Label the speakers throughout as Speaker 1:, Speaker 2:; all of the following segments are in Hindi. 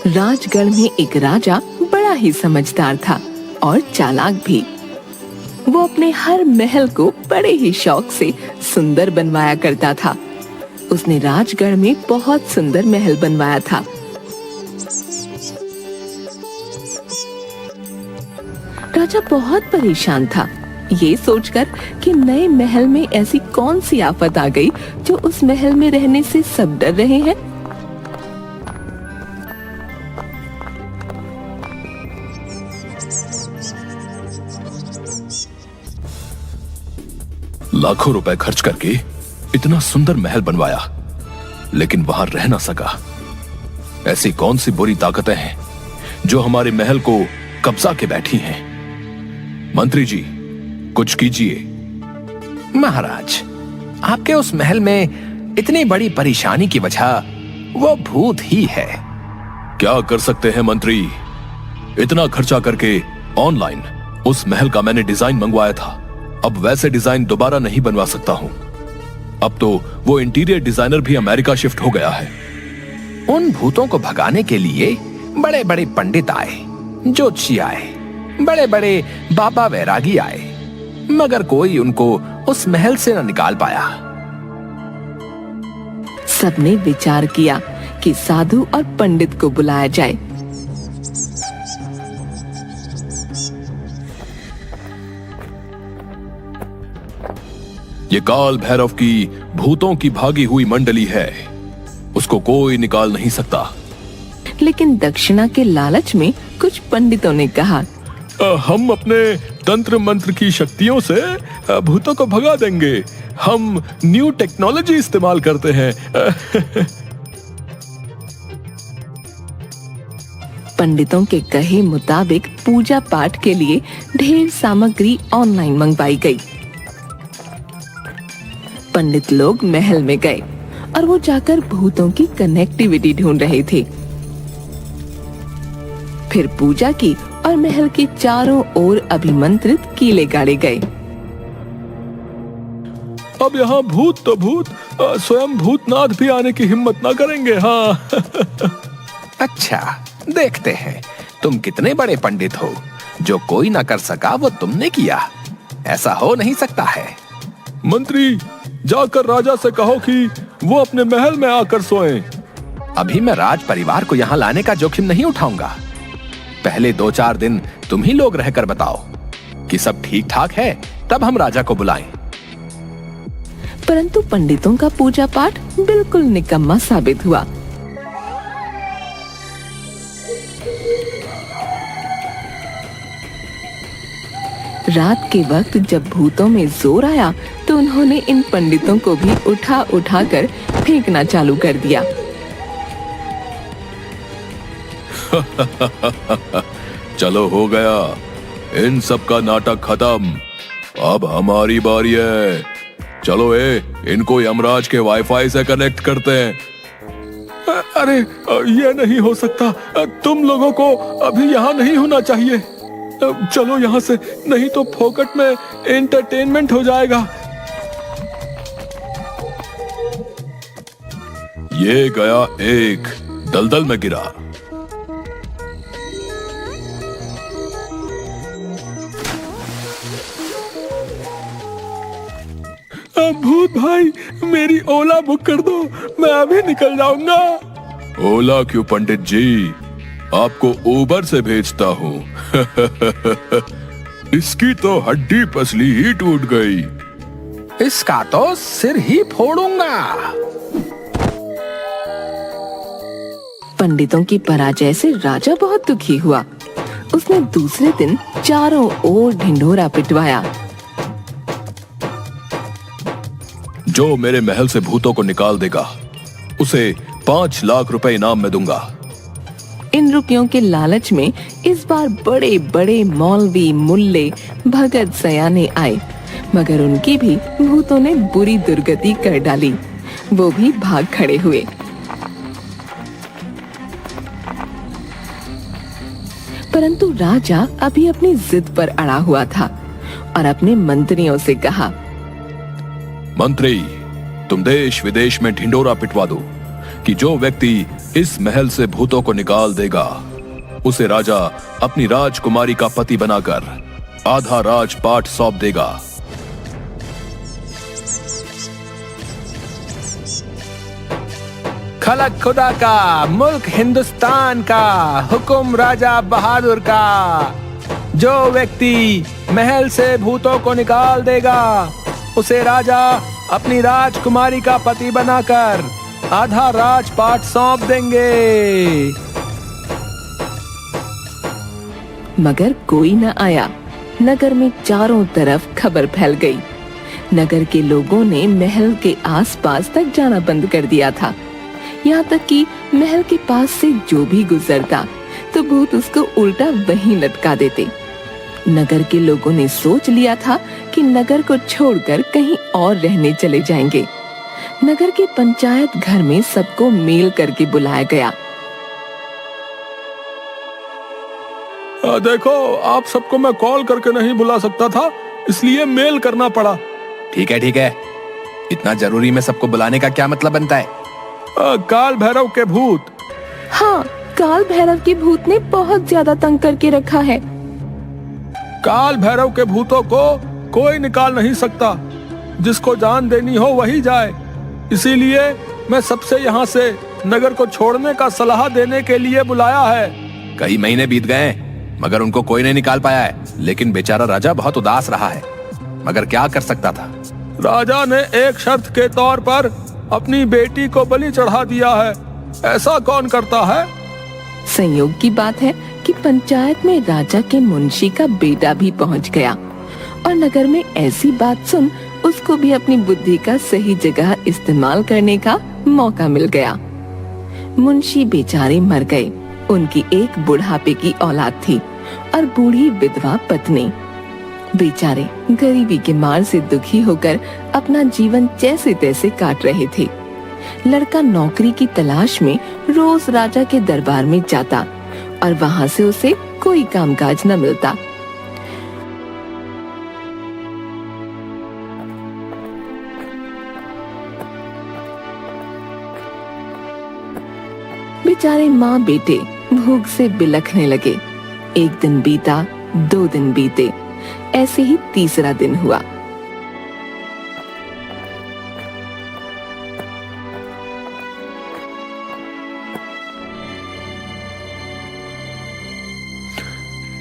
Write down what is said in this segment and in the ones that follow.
Speaker 1: राजगढ़ में एक राजा बड़ा ही समझदार था और चालाक भी। वो अपने हर महल को बड़े ही शौक से सुंदर बनवाया करता था। उसने राजगढ़ में बहुत सुंदर महल बनवाया था। राजा बहुत परेशान था, ये सोचकर कि नए महल में ऐसी कौन सी आफत आ गई जो उस महल में रहने से सब डर रहे हैं।
Speaker 2: लाखों रुपए खर्च करके इतना सुंदर महल बनवाया, लेकिन वहां रह ना सका। ऐसी कौन सी बुरी ताकतें हैं जो हमारे महल को कब्जा के बैठी हैं? मंत्री जी, कुछ कीजिए।
Speaker 3: महाराज, आपके उस महल में इतनी बड़ी परेशानी की वजह वो भूत ही है।
Speaker 2: क्या कर सकते हैं मंत्री? इतना खर्चा करके ऑनलाइन उस महल का मैंने डिजाइन मंगवाया था। अब वैसे डिजाइन दोबारा नहीं बनवा सकता हूं। अब तो वो इंटीरियर डिजाइनर भी अमेरिका शिफ्ट हो गया है।
Speaker 3: उन भूतों को भगाने के लिए बड़े बड़े पंडित आए, ज्योतिषी आए, बड़े बड़े बाबा वैरागी आए, मगर कोई उनको उस महल से न निकाल पाया।
Speaker 1: सबने विचार किया कि साधु और पंडित को बुलाया जाए।
Speaker 2: ये काल भैरव की भूतों की भागी हुई मंडली है, उसको कोई निकाल नहीं सकता।
Speaker 1: लेकिन दक्षिणा के लालच में कुछ पंडितों ने कहा,
Speaker 2: हम अपने तंत्र मंत्र की शक्तियों से भूतों को भगा देंगे। हम न्यू टेक्नोलॉजी इस्तेमाल करते हैं।
Speaker 1: पंडितों के कहे मुताबिक पूजा पाठ के लिए ढेर सामग्री ऑनलाइन मंगवाई गई। पंडित लोग महल में गए और वो जाकर भूतों की कनेक्टिविटी ढूंढ रहे थे। फिर पूजा की और महल के चारों ओर अभिमंत्रित कीले गाड़े गए।
Speaker 2: अब यहाँ भूत तो भूत, स्वयं भूतनाथ भी आने की हिम्मत ना करेंगे। हाँ।
Speaker 3: अच्छा, देखते हैं तुम कितने बड़े पंडित हो। जो कोई ना कर सका वो तुमने किया। ऐसा हो नहीं सकता है।
Speaker 2: मंत्री, जाकर राजा से कहो कि वो अपने महल में आकर सोएं।
Speaker 3: अभी मैं राज परिवार को यहाँ लाने का जोखिम नहीं उठाऊंगा। पहले 2-4 दिन तुम ही लोग रहकर बताओ कि सब ठीक ठाक है, तब हम राजा को बुलाएं।
Speaker 1: परंतु पंडितों का पूजा पाठ बिल्कुल निकम्मा साबित हुआ। रात के वक्त जब भूतों में जोर आया तो उन्होंने इन पंडितों को भी उठा उठा कर फेंकना चालू कर दिया।
Speaker 2: चलो, हो गया इन सब का नाटक खत्म। अब हमारी बारी है। चलो इनको यमराज के वाईफाई से कनेक्ट करते हैं। अरे ये नहीं हो सकता। तुम लोगों को अभी यहाँ नहीं होना चाहिए। चलो यहाँ से, नहीं तो फोकट में एंटरटेनमेंट हो जाएगा। ये गया एक, दलदल में गिरा। भूत भाई, मेरी ओला बुक कर दो, मैं अभी निकल जाऊंगा। ओला क्यों पंडित जी, आपको उबर से भेजता हूँ। इसकी तो हड्डी पसली ही टूट गई।
Speaker 3: इसका तो सिर ही फोड़ूंगा।
Speaker 1: पंडितों की पराजय से राजा बहुत दुखी हुआ। उसने दूसरे दिन चारों ओर ढिंढोरा पिटवाया।
Speaker 2: जो मेरे महल से भूतों को निकाल देगा, उसे 5 लाख रुपए इनाम में दूंगा।
Speaker 1: इन रुपयों के लालच में इस बार बड़े बड़े मौलवी, मुल्ले, भगत सयाने आए, मगर उनकी भी भूतों ने बुरी दुर्गति कर डाली। वो भी भाग खड़े हुए। परंतु राजा अभी अपनी जिद पर अड़ा हुआ था और अपने मंत्रियों से कहा,
Speaker 2: मंत्री, तुम देश विदेश में ढिंडोरा पिटवा दो, कि जो व्यक्ति इस महल से भूतों को निकाल देगा उसे राजा अपनी राजकुमारी का पति बनाकर आधा राजपाट सौंप देगा।
Speaker 3: खलक खुदा का, मुल्क हिंदुस्तान का, हुक्म राजा बहादुर का। जो व्यक्ति महल से भूतों को निकाल देगा उसे राजा अपनी राजकुमारी का पति बनाकर आधा राजपाट सौंप देंगे।
Speaker 1: मगर कोई न आया। नगर में चारों तरफ खबर फैल गई। नगर के लोगों ने महल के आसपास तक जाना बंद कर दिया था। यहाँ तक कि महल के पास से जो भी गुजरता तो भूत उसको उल्टा वहीं लटका देते। नगर के लोगों ने सोच लिया था कि नगर को छोड़कर कहीं और रहने चले जाएंगे। नगर के पंचायत घर में सबको मेल करके बुलाया गया।
Speaker 2: देखो, आप सबको मैं कॉल करके नहीं बुला सकता था, इसलिए मेल करना पड़ा।
Speaker 3: ठीक है, इतना जरूरी में सबको बुलाने का क्या मतलब बनता है?
Speaker 2: काल भैरव के भूत।
Speaker 1: हाँ, काल भैरव के भूत ने बहुत ज्यादा तंग करके रखा है।
Speaker 2: काल भैरव के भूतों को कोई निकाल नहीं सकता। जिसको जान देनी हो वही जाए। इसीलिए मैं सबसे यहाँ से नगर को छोड़ने का सलाह देने के लिए बुलाया है।
Speaker 3: कई महीने बीत गए मगर उनको कोई नहीं निकाल पाया है। लेकिन बेचारा राजा बहुत उदास रहा है। मगर क्या कर सकता था?
Speaker 2: राजा ने एक शर्त के तौर पर अपनी बेटी को बलि चढ़ा दिया है। ऐसा कौन करता है?
Speaker 1: संयोग की बात है कि पंचायत में राजा के मुंशी का बेटा भी पहुंच गया और नगर में ऐसी बात सुन उसको भी अपनी बुद्धि का सही जगह इस्तेमाल करने का मौका मिल गया। मुंशी बेचारे मर गए। उनकी एक बुढ़ापे की औलाद थी और बूढ़ी विधवा पत्नी। बेचारे गरीबी के मार से दुखी होकर अपना जीवन जैसे तैसे काट रहे थे। लड़का नौकरी की तलाश में रोज राजा के दरबार में जाता और वहाँ से उसे कोई कामकाज न मिलता। बेचारे माँ बेटे भूख से बिलखने लगे। एक दिन बीता, 2 दिन बीते, ऐसे ही तीसरा दिन हुआ।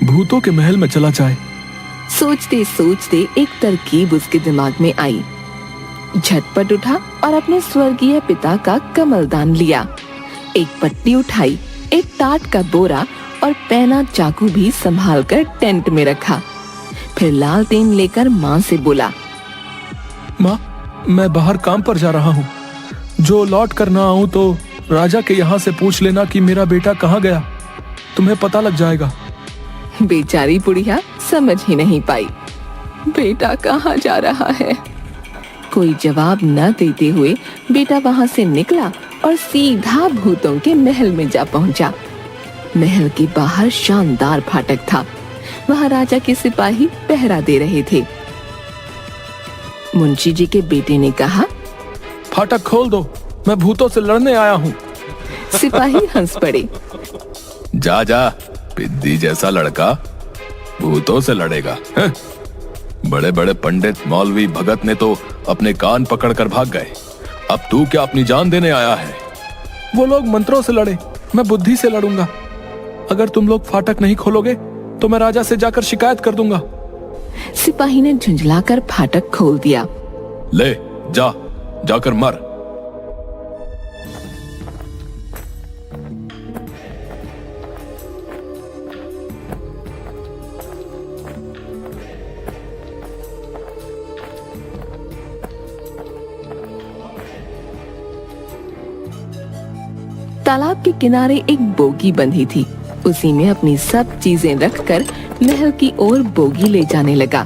Speaker 2: भूतों के महल में चला जाए।
Speaker 1: सोचते सोचते एक तरकीब उसके दिमाग में आई। झटपट उठा और अपने स्वर्गीय पिता का कमलदान लिया। एक पट्टी उठाई, एक टाट का बोरा और पैना चाकू भी संभालकर टेंट में रखा। फिर लालटेन लेकर माँ से बोला,
Speaker 2: माँ, मैं बाहर काम पर जा रहा हूँ। जो लौट कर ना आऊँ तो राजा के यहाँ से पूछ लेना कि मेरा बेटा कहाँ गया। तुम्हें पता लग जाएगा।
Speaker 1: बेचारी बुढ़िया समझ ही नहीं पाई, बेटा कहाँ जा रहा है। कोई जवाब न देते हुए बेटा वहाँ से निकला और सीधा भूतों के महल में जा पहुँचा। महल के बाहर शानदार फाटक था। वहाँ राजा के सिपाही पहरा दे रहे थे। मुंशी जी के बेटे ने कहा,
Speaker 2: फाटक खोल दो, मैं भूतों से लड़ने आया हूँ।
Speaker 1: सिपाही हंस पड़े।
Speaker 2: जा जा, पिद्दी जैसा लड़का भूतों से लड़ेगा। बड़े बड़े पंडित, मौलवी, भगत ने तो अपने कान पकड़कर भाग गए। अब तू क्या अपनी जान देने आया है? वो लोग मंत्रों से लड़े, मैं बुद्धि से लड़ूंगा। अगर तुम लोग फाटक नहीं खोलोगे तो मैं राजा से जाकर शिकायत कर दूंगा।
Speaker 1: सिपाही ने झुंझलाकर फाटक खोल दिया।
Speaker 2: ले जा, जाकर मर।
Speaker 1: तालाब के किनारे एक बोगी बंधी थी। उसी में अपनी सब चीजें रखकर महल की ओर बोगी ले जाने लगा।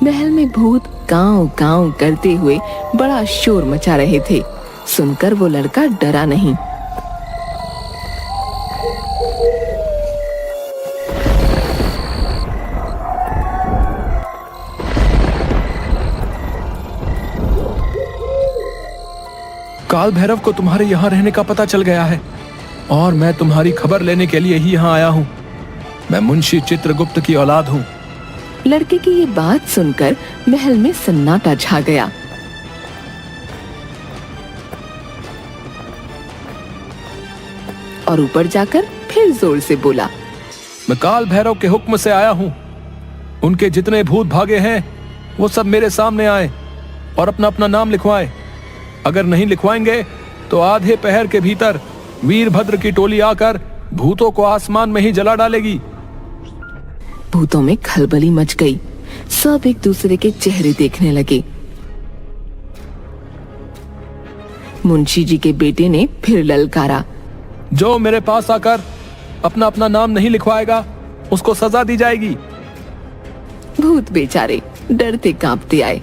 Speaker 1: महल में भूत कांव कांव करते हुए बड़ा शोर मचा रहे थे। सुनकर वो लड़का डरा नहीं।
Speaker 3: काल भैरव को तुम्हारे यहाँ रहने का पता चल गया है और मैं तुम्हारी खबर लेने के लिए ही यहाँ आया हूँ। मैं मुंशी चित्रगुप्त की औलाद हूँ।
Speaker 1: लड़के की ये बात सुनकर महल में सन्नाटा छा गया। और ऊपर जाकर फिर जोर से बोला,
Speaker 3: मैं काल भैरव के हुक्म से आया हूँ। उनके जितने भूत भागे हैं वो सब मेरे सामने आए और अपना अपना नाम लिखवाएं। अगर नहीं लिखवाएंगे तो आधे पहर के भीतर वीरभद्र की टोली आकर भूतों को आसमान में ही जला डालेगी।
Speaker 1: भूतों में खलबली मच गई। सब एक दूसरे के चेहरे देखने लगे। मुंशी जी के बेटे ने फिर ललकारा,
Speaker 3: जो मेरे पास आकर अपना अपना नाम नहीं लिखवाएगा उसको सजा दी जाएगी।
Speaker 1: भूत बेचारे डरते कांपते आए।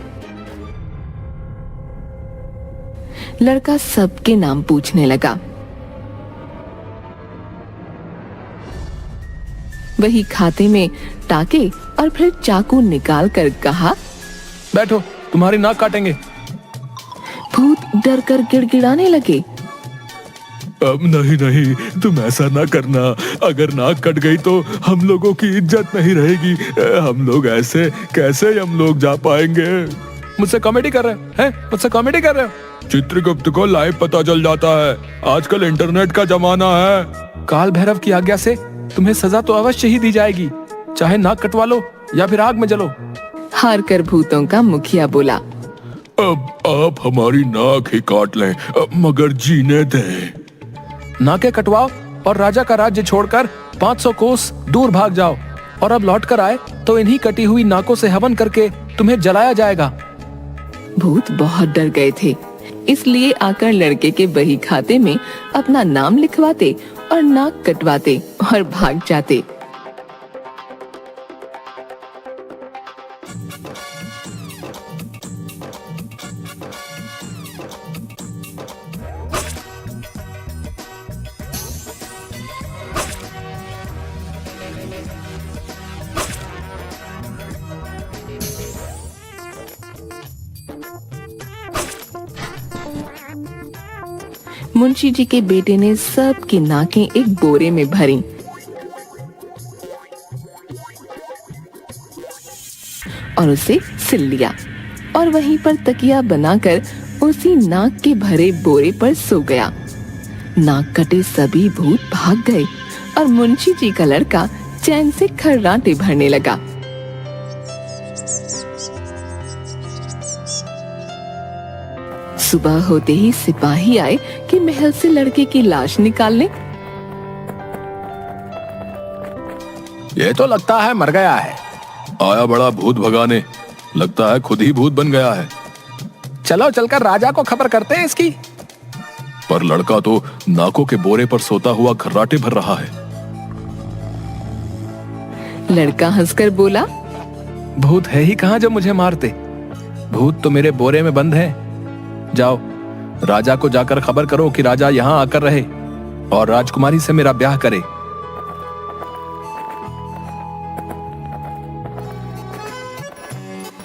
Speaker 1: लड़का सबके नाम पूछने लगा। वही खाते में टाके और फिर चाकू निकाल कर कहा,
Speaker 3: बैठो, तुम्हारी नाक काटेंगे।
Speaker 1: भूत डर कर गिड़गिड़ाने लगे।
Speaker 2: अब नहीं नहीं, तुम ऐसा ना करना। अगर नाक कट गई तो हम लोगों की इज्जत नहीं रहेगी। हम लोग ऐसे कैसे हम लोग जा पाएंगे?
Speaker 3: मुझसे कॉमेडी कर रहे हैं? मुझसे कॉमेडी कर रहे हो?
Speaker 2: चित्रगुप्त को लाइव पता चल जाता है। आजकल इंटरनेट का जमाना है।
Speaker 3: काल भैरव की आज्ञा से तुम्हें सजा तो अवश्य ही दी जाएगी, चाहे नाक कटवा लो या फिर आग में जलो।
Speaker 1: हार कर भूतों का मुखिया बोला,
Speaker 2: अब आप हमारी नाक ही काट लें, मगर जीने दें।
Speaker 3: नाके कटवाओ और राजा का राज्य छोड़कर 500 कोस दूर भाग जाओ, और अब लौट कर आए तो इन्हीं कटी हुई नाकों से हवन करके तुम्हें जलाया जाएगा।
Speaker 1: भूत बहुत डर गए थे, इसलिए आकर लड़के के बही खाते में अपना नाम लिखवाते और नाक कटवाते और भाग जाते। मुंशी जी के बेटे ने सबकी नाकें एक बोरे में भरी और उसे सिल लिया और वहीं पर तकिया बनाकर उसी नाक के भरे बोरे पर सो गया। नाक कटे सभी भूत भाग गए और मुंशी जी का लड़का चैन से खर्राटे भरने लगा। सुबह होते ही सिपाही आए कि महल से लड़के की लाश निकालने।
Speaker 3: ये तो लगता है मर गया है।
Speaker 2: आया बड़ा भूत भगाने, लगता है खुद ही भूत बन गया है।
Speaker 3: चलो चलकर राजा को खबर करते हैं इसकी।
Speaker 2: पर लड़का तो नाकों के बोरे पर सोता हुआ खर्राटे भर रहा है।
Speaker 1: लड़का हंसकर बोला,
Speaker 3: भूत है ही कहाँ जो मुझे मारते। भूत तो मेरे बोरे में बंद है। जाओ, राजा को जाकर खबर करो कि राजा यहाँ आकर रहे और राजकुमारी से मेरा ब्याह करे।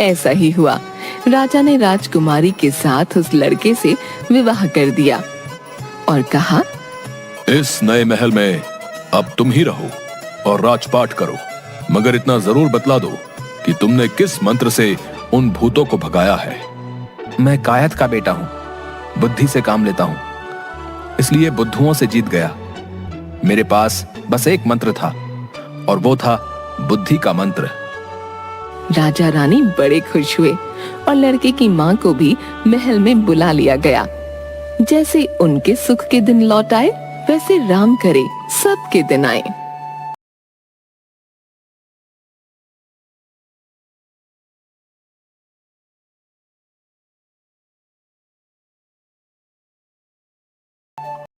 Speaker 1: ऐसा ही हुआ। राजा ने राजकुमारी के साथ उस लड़के से विवाह कर दिया और कहा,
Speaker 2: इस नए महल में अब तुम ही रहो और राजपाट करो, मगर इतना जरूर बतला दो कि तुमने किस मंत्र से उन भूतों को भगाया है।
Speaker 3: मैं कायत का बेटा हूँ, बुद्धि से काम लेता हूँ, इसलिए बुद्धुओं से जीत गया। मेरे पास बस एक मंत्र था और वो था बुद्धि का मंत्र।
Speaker 1: राजा रानी बड़े खुश हुए और लड़के की माँ को भी महल में बुला लिया गया। जैसे उनके सुख के दिन लौट आए, वैसे राम करे सबके दिन आए।